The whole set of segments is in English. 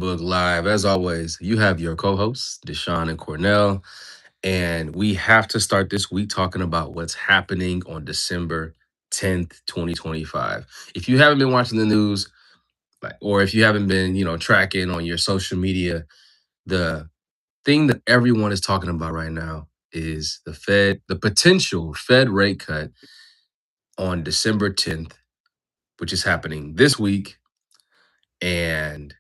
Book Live. As always, you have your co-hosts, Deshaun and Cornell, and we have to start this week talking about what's happening on December 10th, 2025. If you haven't been watching the news, or if you haven't been, tracking on your social media, the thing that everyone is talking about right now is the potential Fed rate cut on December 10th, which is happening this week, and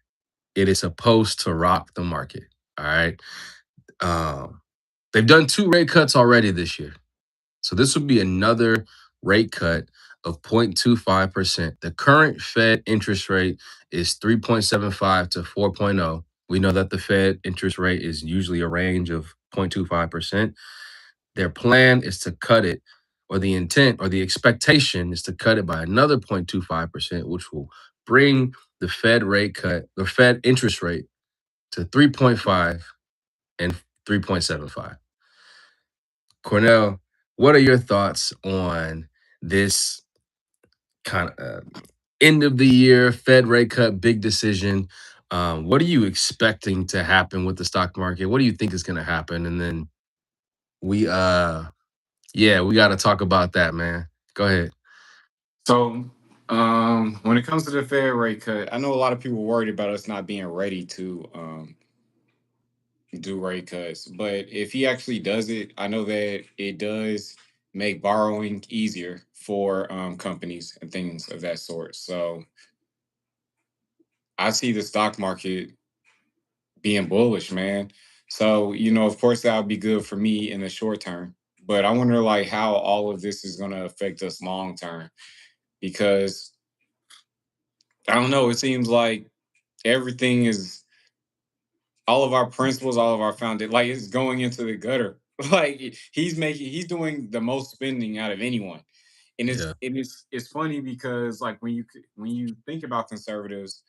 it is supposed to rock the market. All right. Um, they've done two rate cuts already this year. So this would be another rate cut of 0.25%. The current Fed interest rate is 3.75 to 4.0. We know that the Fed interest rate is usually a range of 0.25%. Their plan is to cut it, or the intent or the expectation is to cut it by another 0.25%, which will bring the Fed interest rate to 3.5 and 3.75. Cornell, what are your thoughts on this kind of end of the year Fed rate cut, big decision? What are you expecting to happen with the stock market? What do you think is going to happen? And then we, yeah, we got to talk about that, man. Go ahead. So, when it comes to the Fed rate cut, I know a lot of people worried about us not being ready to do rate cuts. But if he actually does it, I know that it does make borrowing easier for companies and things of that sort. So, I see the stock market being bullish, man. So, of course, that would be good for me in the short term. But I wonder, like, how all of this is going to affect us long term because I don't know. It seems like everything is all of our principles, all of our foundation, like it's going into the gutter. Like he's doing the most spending out of anyone, and Yeah. it's funny because like when you think about conservatives,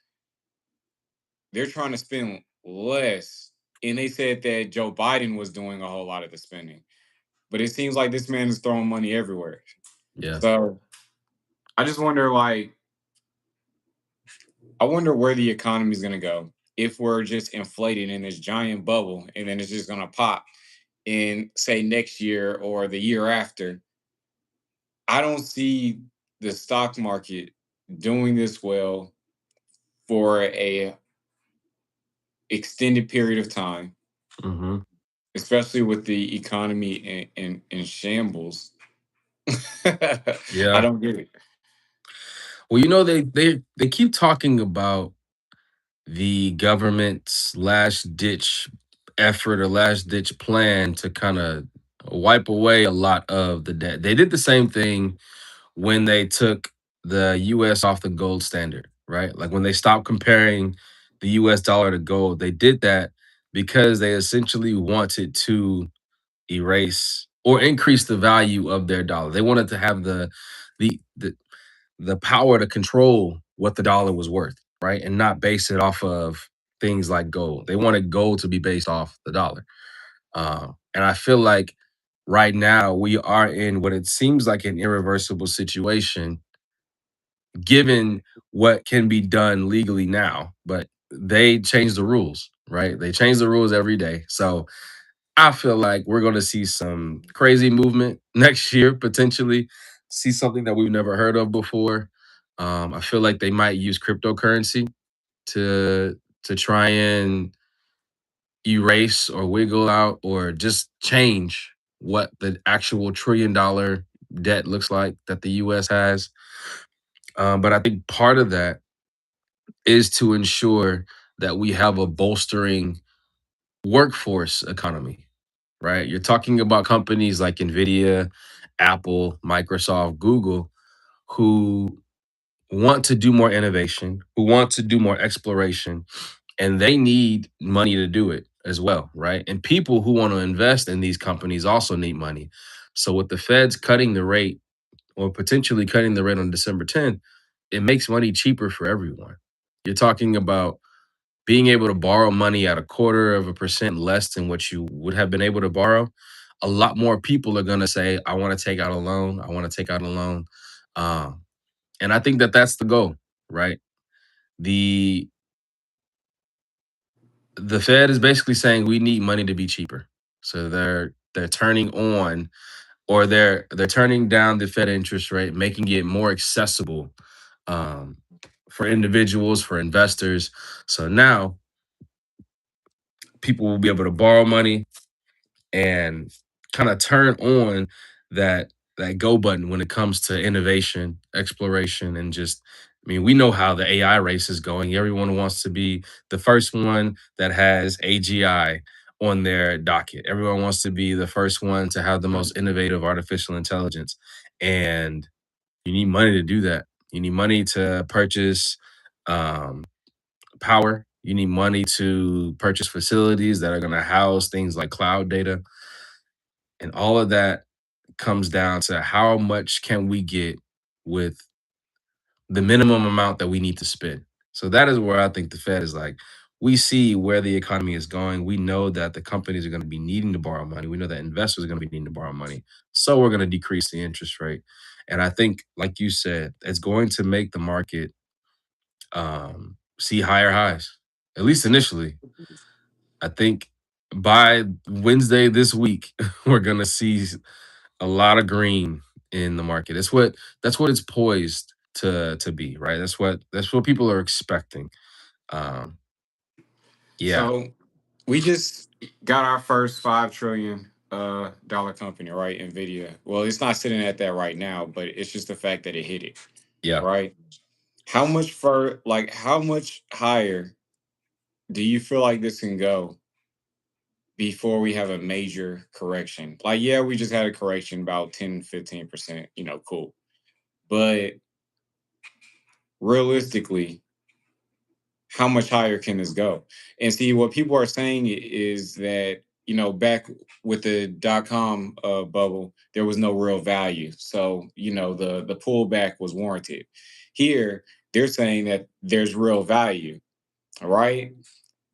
they're trying to spend less, and they said that Joe Biden was doing a whole lot of the spending, but it seems like this man is throwing money everywhere. Yeah. So I just wonder, like, I wonder where the economy is going to go if we're just inflated in this giant bubble and then it's just going to pop in, say, next year or the year after. I don't see the stock market doing this well for a extended period of time, Hmm. especially with the economy in shambles. I Yeah. don't get it. Well, they keep talking about the government's last ditch effort or last ditch plan to kind of wipe away a lot of the debt. They did the same thing when they took the US off the gold standard, right? Like when they stopped comparing the US dollar to gold, they did that because they essentially wanted to erase or increase the value of their dollar. They wanted to have the the the power to control what the dollar was worth, right? And not base it off of things like gold. They wanted gold to be based off the dollar. And I feel like right now we are in what it seems like an irreversible situation, given what can be done legally now. But they change the rules, right? They change the rules every day. So I feel like we're going to see some crazy movement next year, potentially see something that we've never heard of before. I feel like they might use cryptocurrency to try and erase or wiggle out or just change what the actual $1 trillion debt looks like that the U.S. has. But I think part of that is to ensure that we have a bolstering workforce economy, right? You're talking about companies like Nvidia, Apple, Microsoft, Google, who want to do more innovation, who want to do more exploration, and they need money to do it as well, right? And people who want to invest in these companies also need money. So with the Feds cutting the rate or potentially cutting the rate on December 10th, it makes money cheaper for everyone. You're talking about being able to borrow money at a quarter of a percent less than what you would have been able to borrow. A lot more people are going to say, I want to take out a loan. I want to take out a loan. Um, and I think that that's the goal, right? The The Fed is basically saying we need money to be cheaper. So they're turning on, or they're turning down the Fed interest rate, making it more accessible um, for individuals, for investors. So now people will be able to borrow money and kind of turn on that go button when it comes to innovation, exploration, and just, I mean, we know how the AI race is going. Everyone wants to be the first one that has AGI on their docket. Everyone wants to be the first one to have the most innovative artificial intelligence. And you need money to do that. You need money to purchase um, power. You need money to purchase facilities that are going to house things like cloud data. And all of that comes down to how much can we get with the minimum amount that we need to spend. So that is where I think the Fed is like, we see where the economy is going. We know that the companies are going to be needing to borrow money. We know that investors are going to be needing to borrow money. So we're going to decrease the interest rate. And I think, like you said, it's going to make the market see higher highs, at least initially. I think by Wednesday this week, we're going to see a lot of green in the market. That's what it's poised to be, right? That's what people are expecting. Um, yeah, So we just got our first $5 trillion dollar company, right? Nvidia. Well, it's not sitting at that right now, but it's just the fact that it hit it, yeah. right? How much higher do you feel like this can go before we have a major correction? Like, yeah, we just had a correction about 10, 15%, cool. But realistically, how much higher can this go? And see, what people are saying is that, back with the .com bubble, there was no real value. So, the pullback was warranted. Here, they're saying that there's real value, all right?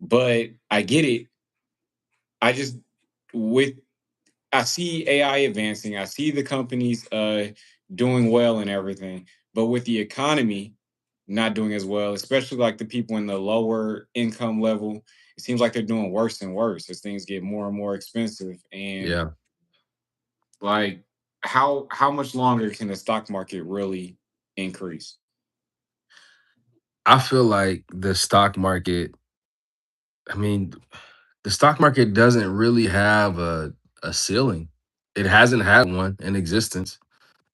But I get it. I just with I see AI advancing. I see the companies doing well and everything, but with the economy not doing as well, especially like the people in the lower income level, it seems like they're doing worse and worse as things get more and more expensive. And Yeah. like, how much longer can the stock market really increase? I feel like the stock market, I mean, the stock market doesn't really have a ceiling. It hasn't had one in existence.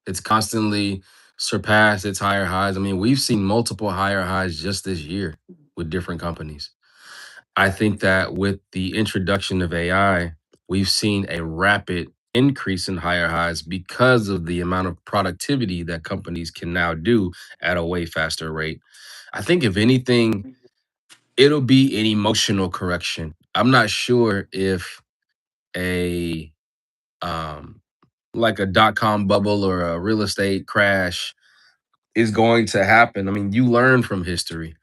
It's constantly surpassed its higher highs. I mean, we've seen multiple higher highs just this year with different companies. I think that with the introduction of AI, we've seen a rapid increase in higher highs because of the amount of productivity that companies can now do at a way faster rate. I think if anything, it'll be an emotional correction. I'm not sure if a um like a dot com bubble or a real estate crash is going to happen. I mean, you learn from history.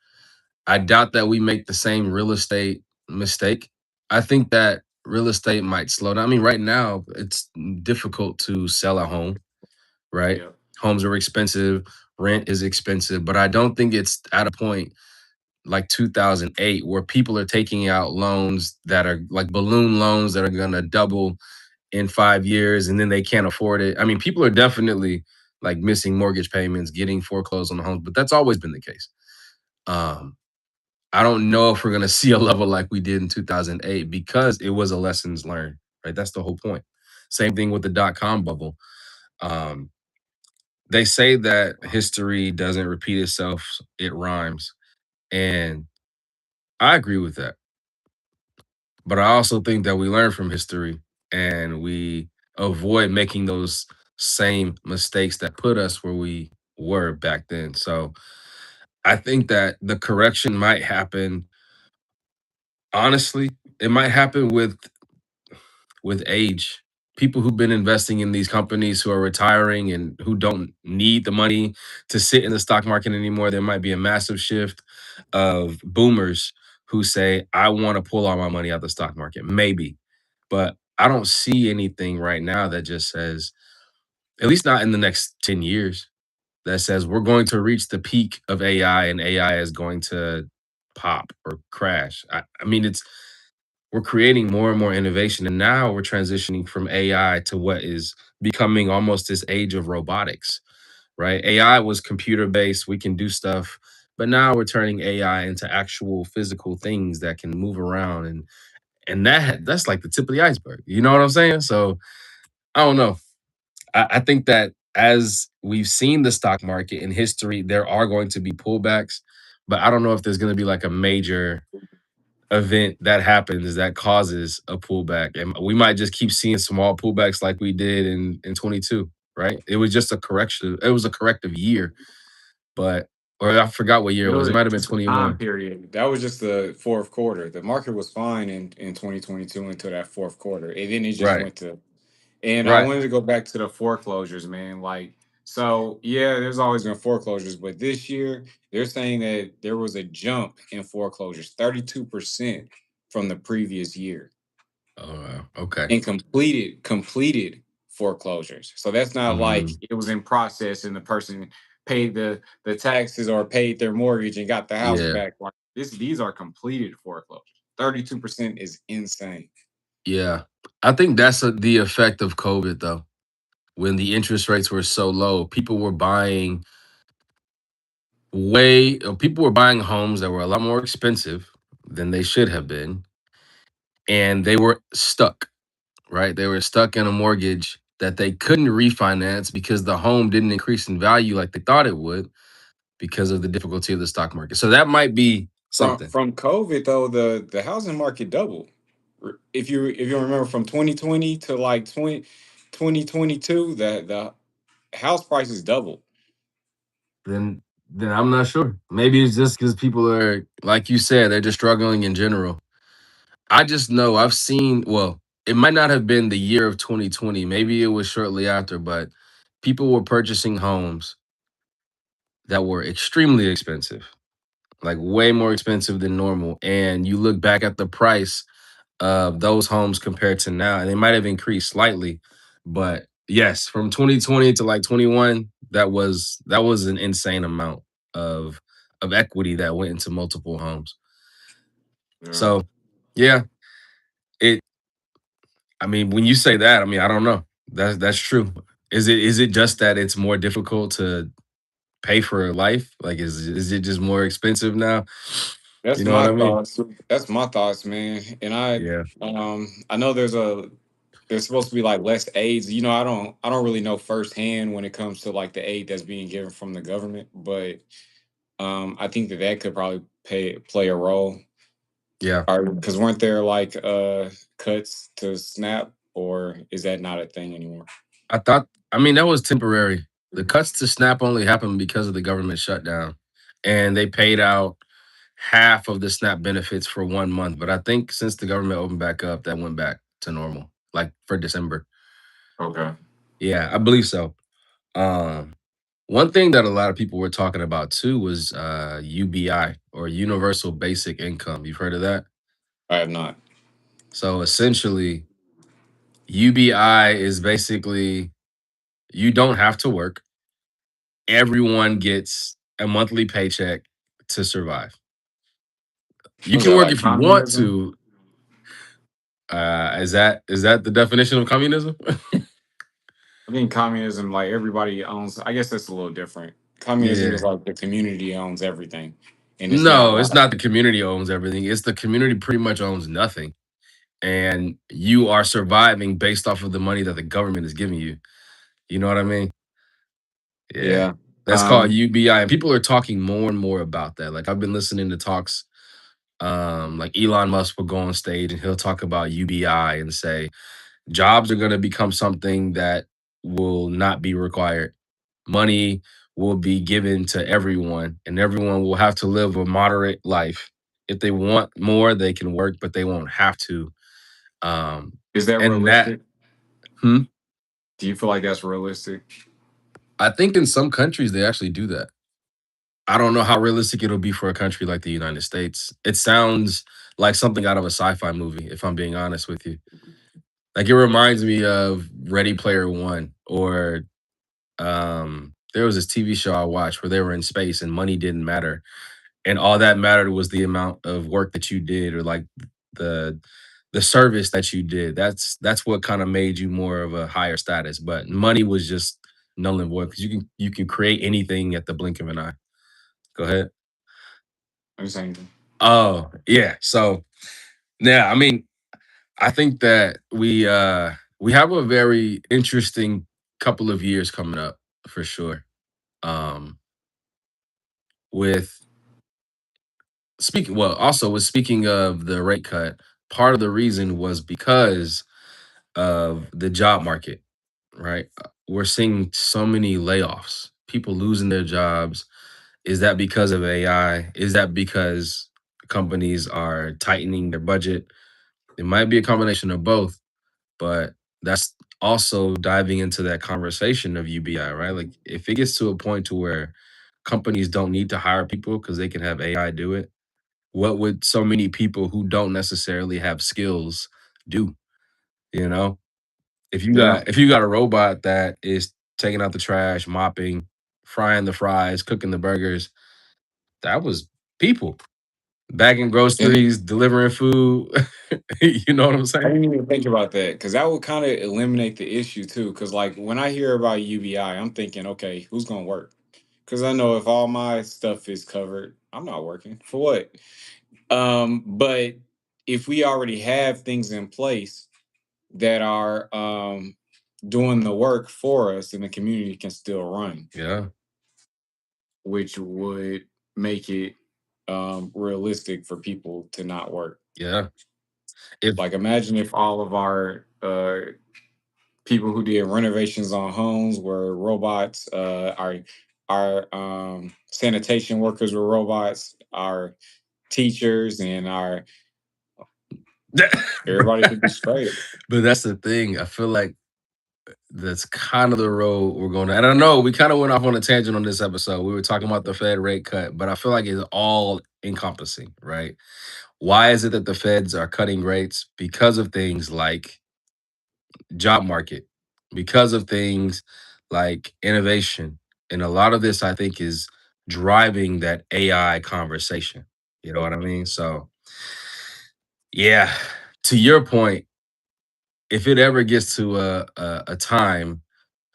I doubt that we make the same real estate mistake. I think that real estate might slow down. I mean, right now it's difficult to sell a home, right? Yeah. Homes are expensive, rent is expensive, but I don't think it's at a point like 2008 where people are taking out loans that are like balloon loans that are going to double in 5 years and then they can't afford it. I mean, people are definitely like missing mortgage payments, getting foreclosed on the homes, but that's always been the case. Um, I don't know if we're gonna see a level like we did in 2008 because it was a lessons learned, right? That's the whole point. Same thing with the dot com bubble. Um, they say that history doesn't repeat itself, it rhymes. And I agree with that. But I also think that we learn from history and we avoid making those same mistakes that put us where we were back then. So I think that the correction might happen, honestly, it might happen with age. People who've been investing in these companies who are retiring and who don't need the money to sit in the stock market anymore, there might be a massive shift of boomers who say, I want to pull all my money out the stock market. Maybe. But I don't see anything right now that just says, at least not in the next 10 years, that says we're going to reach the peak of AI and AI is going to pop or crash. I mean, it's we're creating more and more innovation, and now we're transitioning from AI to what is becoming almost this age of robotics, right? AI was computer based, we can do stuff, but now we're turning AI into actual physical things that can move around, and that's like the tip of the iceberg. You know what I'm saying? So I don't know. I think that as we've seen the stock market in history, there are going to be pullbacks, but I don't know if there's going to be like a major event that happens that causes a pullback, and we might just keep seeing small pullbacks like we did in 22. Right? It was just a correction. It was a corrective year, but or I forgot what year It it was. It was might have been just a time 21. period. That was just the fourth quarter. The market was fine in 2022 until that fourth quarter. And then it just Right. went to, and I Right. wanted to go back to the foreclosures, man. Like, so yeah, there's always been foreclosures, but this year they're saying that there was a jump in foreclosures, 32% from the previous year Oh, wow. Okay. in completed foreclosures. So that's not like Mhm. it was in process and the person paid the taxes or paid their mortgage and got the house Yeah. back. Like this, these are completed foreclosures. 32% is insane. Yeah. I think that's the effect of COVID, though. When the interest rates were so low, people were buying homes that were a lot more expensive than they should have been, and they were stuck, right? They were stuck in a mortgage that they couldn't refinance because the home didn't increase in value like they thought it would because of the difficulty of the stock market. So that might be something. From COVID though, the housing market doubled. If you remember from 2020 to like 2022, the house prices doubled. Then I'm not sure. Maybe it's just because people are, like you said, they're just struggling in general. I just know I've seen, well, it might not have been the year of 2020. Maybe it was shortly after, but people were purchasing homes that were extremely expensive, like way more expensive than normal. And you look back at the price of those homes compared to now, and they might have increased slightly. But yes, from 2020 to like 21, that was an insane amount of of equity that went into multiple homes. Yeah. So yeah, it I mean, when you say that, I mean, I don't know. That's true. Is it just that it's more difficult to pay for life? Like is it just more expensive now? You That's know what my I mean? thoughts. That's my thoughts, man. And Yeah. I know there's supposed to be like less aids. I don't really know firsthand when it comes to like the aid that's being given from the government, but I think that could probably play a role. Yeah. Or because weren't there like cuts to SNAP, or is that not a thing anymore? I mean, that was temporary. The cuts to SNAP only happened because of the government shutdown. And they paid out half of the SNAP benefits for 1 month. But I think since the government opened back up, that went back to normal, like for December. Okay. Yeah, I believe so. Um, One thing that a lot of people were talking about too was UBI, or Universal Basic Income. You've heard of that? I have not. So essentially, UBI is basically you don't have to work. Everyone gets a monthly paycheck to survive. You Was can that work like if you want communism? to. Is that the definition of communism? I think communism, like everybody owns. I guess that's a little different. Communism is Yeah. like the community owns everything, and it's not No, it's like not the community owns everything. It's the community pretty much owns nothing. And you are surviving based off of the money that the government is giving you. You know what I mean? Yeah. yeah. That's called UBI. And people are talking more and more about that. Like I've been listening to talks, like Elon Musk will go on stage and he'll talk about UBI and say jobs are going to become something that will not be required. Money will be given to everyone, and everyone will have to live a moderate life. If they want more, they can work, but they won't have to. Um, Is that and that, realistic? hmm, Do you feel like that's realistic? I think in some countries they actually do that. I don't know how realistic it'll be for a country like the United States. It sounds like something out of a sci-fi movie, if I'm being honest with you. Like it reminds me of Ready Player One, or there was this TV show I watched where they were in space and money didn't matter. and all that mattered was the amount of work that you did, or like the the service that you did. That's what kind of made you more of a higher status. But money was just null and void because you can create anything at the blink of an eye. Go ahead. I'm saying, Oh yeah. So yeah, I mean, I think that we have a very interesting couple of years coming up for sure. Um with speaking well, also with speaking of the rate cut, part of the reason was because of the job market, right? We're seeing so many layoffs, people losing their jobs. Is that because of AI? Is that because companies are tightening their budget? It might be a combination of both, but that's also diving into that conversation of UBI, right? Like if it gets to a point to where companies don't need to hire people because they can have AI do it, what would so many people who don't necessarily have skills do? You know, yeah. if you got a robot that is taking out the trash, mopping, frying the fries, cooking the burgers, that was people bagging And groceries, delivering food. You know what I'm I saying? didn't even think about that because that would kind of eliminate the issue too. Because like when I hear about UBI, I'm thinking, okay, who's gonna work? Because I know if all my stuff is covered, I'm not working for what. But if we already have things in place that are doing the work for us, then the community can still run, Yeah, which would make it realistic for people to not work. yeah. If Like imagine if all of our people who did renovations on homes were robots. Our sanitation workers were robots. Our teachers and our everybody could be straight. but that's the thing. I feel like that's kind of the road we're going to. And I know we kind of went off on a tangent on this episode. We were talking about the Fed rate cut, but I feel like it's all encompassing, right? Why is it that the Feds are cutting rates? Because of things like job market, because of things like innovation. And a lot of this, I think, is driving that AI conversation. You know what I mean? So, yeah, to your point, if it ever gets to a time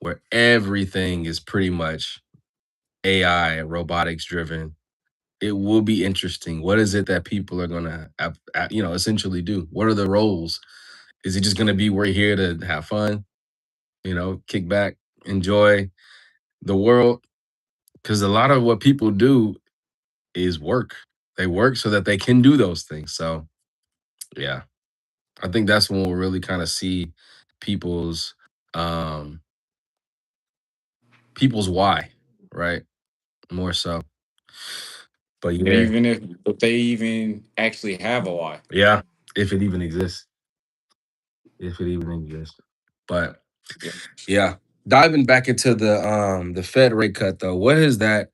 where everything is pretty much AI and robotics driven, it will be interesting. What is it that people are gonna, essentially do? What are the roles? Is it just gonna be we're here to have fun, kick back, enjoy the world? Because a lot of what people do is work. They work so that they can do those things. So yeah, I think that's when we'll really kind of see people's um people's why, right? More so. But yeah, Even if they even actually have a why. yeah, if it even exists, if it even exists. But Yeah. yeah, diving back into the Fed rate cut though, what is that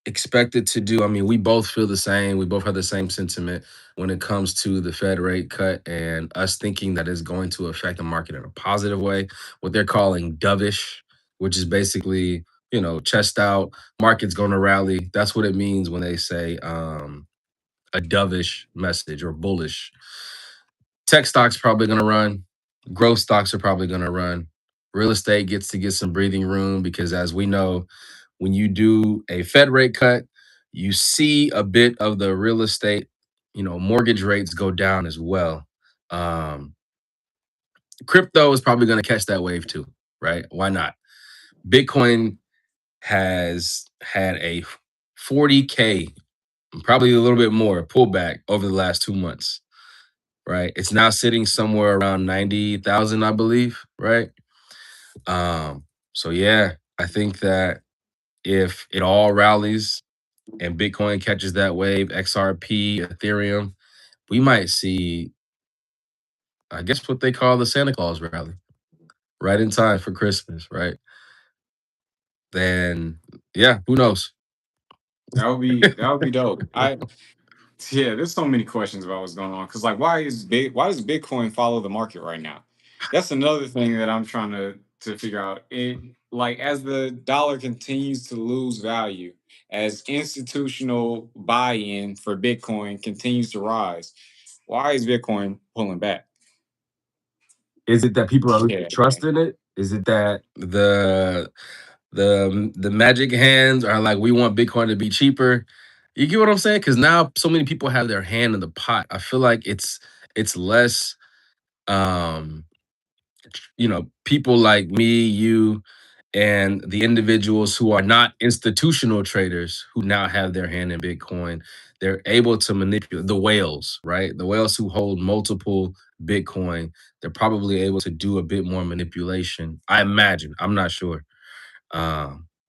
expected to do? I mean, we both feel the same. We both have the same sentiment when it comes to the Fed rate cut and us thinking that it's going to affect the market in a positive way. What they're calling dovish, which is basically, chest out, market's going to rally. That's what it means when they say a dovish message or bullish. Tech stocks probably going to run. Growth stocks are probably going to run. Real estate gets to get some breathing room because, as we know, when you do a Fed rate cut, you see a bit of the real estate, mortgage rates go down as well. Um, Crypto is probably going to catch that wave too, right? Why not? Bitcoin has had a 40K, probably a little bit more pullback over the last 2 months, right? It's now sitting somewhere around 90,000, I believe, right? Um, so yeah, I think that if it all rallies and Bitcoin catches that wave, XRP, Ethereum, we might see, I guess, what they call the Santa Claus rally, right in time for Christmas, right? Then, yeah, who knows? That would be dope. I Yeah, there's so many questions about what's going on. Cause like why does Bitcoin follow the market right now? That's another thing that I'm trying to figure out. It like as the dollar continues to lose value, as institutional buy-in for Bitcoin continues to rise. Why is Bitcoin pulling back? Is it that people are losing Yeah. trust in it? Is it that the magic hands are like, we want Bitcoin to be cheaper? You get what I'm saying? Because now so many people have their hand in the pot. I feel like it's less um people like me, you, and the individuals who are not institutional traders who now have their hand in Bitcoin. They're able to manipulate the whales, right? The whales who hold multiple Bitcoin, they're probably able to do a bit more manipulation. I imagine. I'm not sure.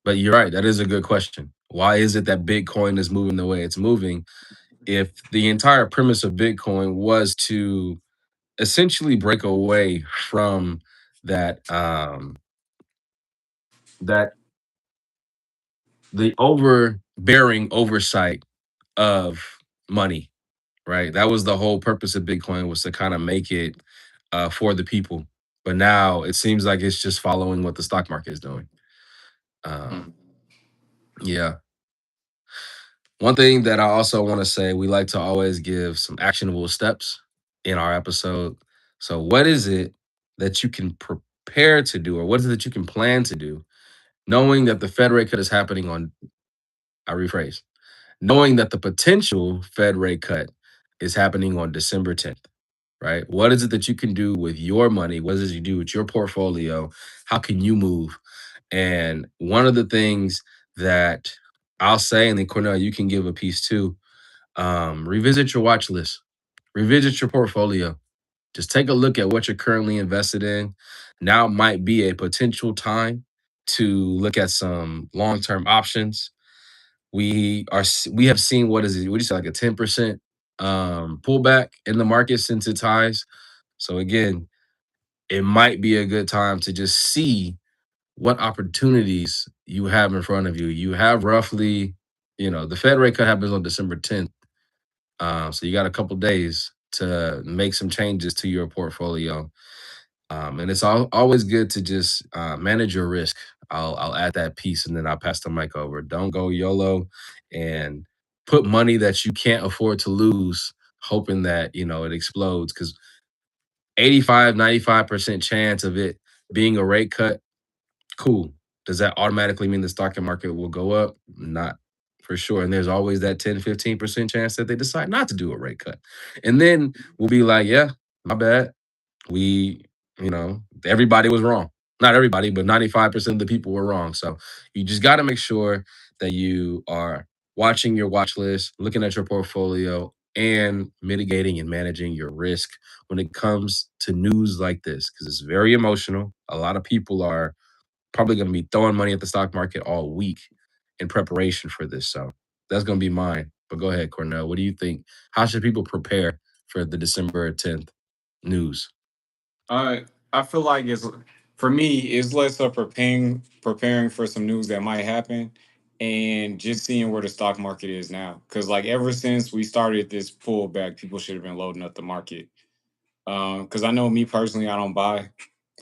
But you're right. That is a good question. Why is it that Bitcoin is moving the way it's moving? If the entire premise of Bitcoin was to essentially break away from that that the overbearing oversight of money, right? That was the whole purpose of Bitcoin, was to kind of make it for the people. But now it seems like it's just following what the stock market is doing. Mhm. Um, yeah. One thing that I also want to say, we like to always give some actionable steps in our episode. So, what is it that you can prepare to do, or what is it that you can plan to do, knowing that the Fed rate cut is happening on, I rephrase, knowing that the potential Fed rate cut is happening on December 10th, right? What is it that you can do with your money? What is it you do with your portfolio? How can you move? And one of the things that I'll say, and then Cornell, you can give a piece too, revisit your watch list, revisit your portfolio. Just take a look at what you're currently invested in. Now might be a potential time to look at some long-term options. We have seen, what is it? What do you say, like a 10% pullback in the market since its highs. So again, it might be a good time to just see what opportunities you have in front of you. You have roughly, the Fed rate cut happens on December 10th. So you got a couple days to make some changes to your portfolio. And it's always good to just manage your risk. I'll add that piece, and then I'll pass the mic over. Don't go YOLO and put money that you can't afford to lose, hoping that it explodes. Because 85, 95% chance of it being a rate cut, cool. Does that automatically mean the stock market will go up? Not for sure. And there's always that 10, 15% chance that they decide not to do a rate cut. And then we'll be like, yeah, my bad. We, everybody was wrong. Not everybody, but 95% of the people were wrong. So you just got to make sure that you are watching your watch list, looking at your portfolio, and mitigating and managing your risk when it comes to news like this, because it's very emotional. A lot of people are probably going to be throwing money at the stock market all week in preparation for this. So that's going to be mine. But go ahead, Cornell. What do you think? How should people prepare for the December 10th news? I feel like it's, for me, it's less of preparing for some news that might happen, and just seeing where the stock market is now. Because like ever since we started this pullback, people should have been loading up the market. Because I know me personally, I don't buy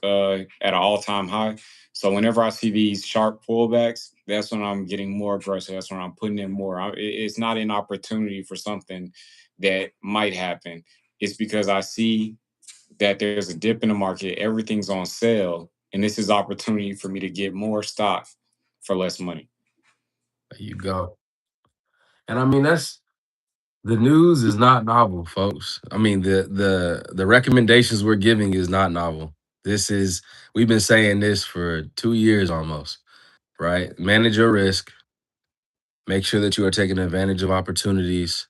at an all-time high. So whenever I see these sharp pullbacks, that's when I'm getting more aggressive. That's when I'm putting in more. It's not an opportunity for something that might happen. It's because I see that there's a dip in the market, everything's on sale, and this is opportunity for me to get more stock for less money. There you go. And I mean, the news is not novel, folks. I mean, the recommendations we're giving is not novel. This is We've been saying this for 2 years almost, right? Manage your risk. Make sure that you are taking advantage of opportunities.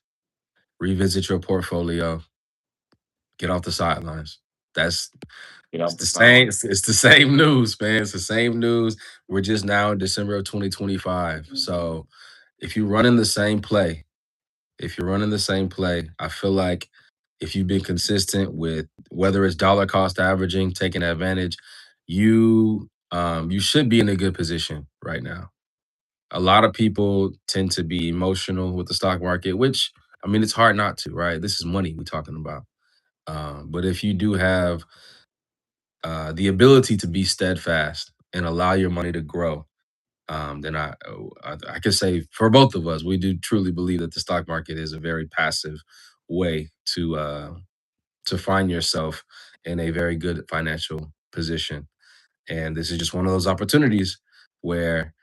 Revisit your portfolio. Get off the sidelines. That's Get It's off the the same. sideline. It's the same news, man. It's the same news. We're just now in December of 2025. So if you run in the same play, if you're running the same play, I feel like if you've been consistent with whether it's dollar cost averaging, taking advantage, you should be in a good position right now. A lot of people tend to be emotional with the stock market, which, I mean, it's hard not to, right? This is money we're talking about. But if you do have the ability to be steadfast and allow your money to grow, then I can say for both of us, we do truly believe that the stock market is a very passive way to find yourself in a very good financial position. And this is just one of those opportunities where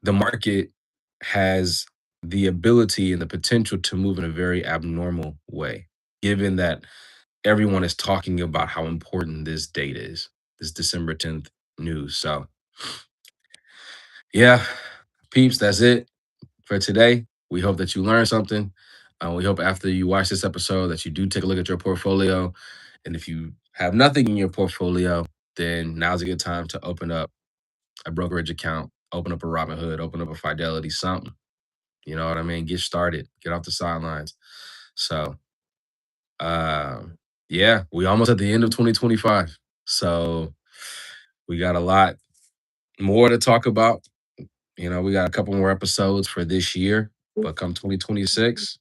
the market has the ability and the potential to move in a very abnormal way, given that everyone is talking about how important this date is, this December 10th news. So, yeah, peeps, that's it for today. We hope that you learned something. We hope after you watch this episode that you do take a look at your portfolio. And if you have nothing in your portfolio, then now's a good time to open up a brokerage account, open up a Robinhood, open up a Fidelity, something. You know what I mean? Get started, get off the sidelines. So, um, yeah, we almost at the end of 2025. So, we got a lot more to talk about. You know, we got a couple more episodes for this year, but come 2026,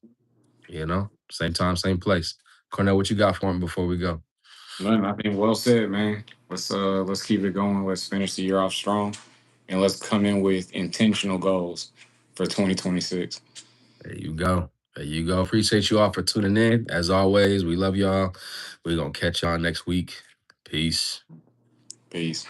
same time, same place. Cornell, what you got for him before we go? Nothing. I think well said, man. Let's keep it going. Let's finish the year off strong, and let's come in with intentional goals for 2026. There you go. There you go. Appreciate you all for tuning in. As always, we love y'all. We're gonna catch y'all next week. Peace. Peace.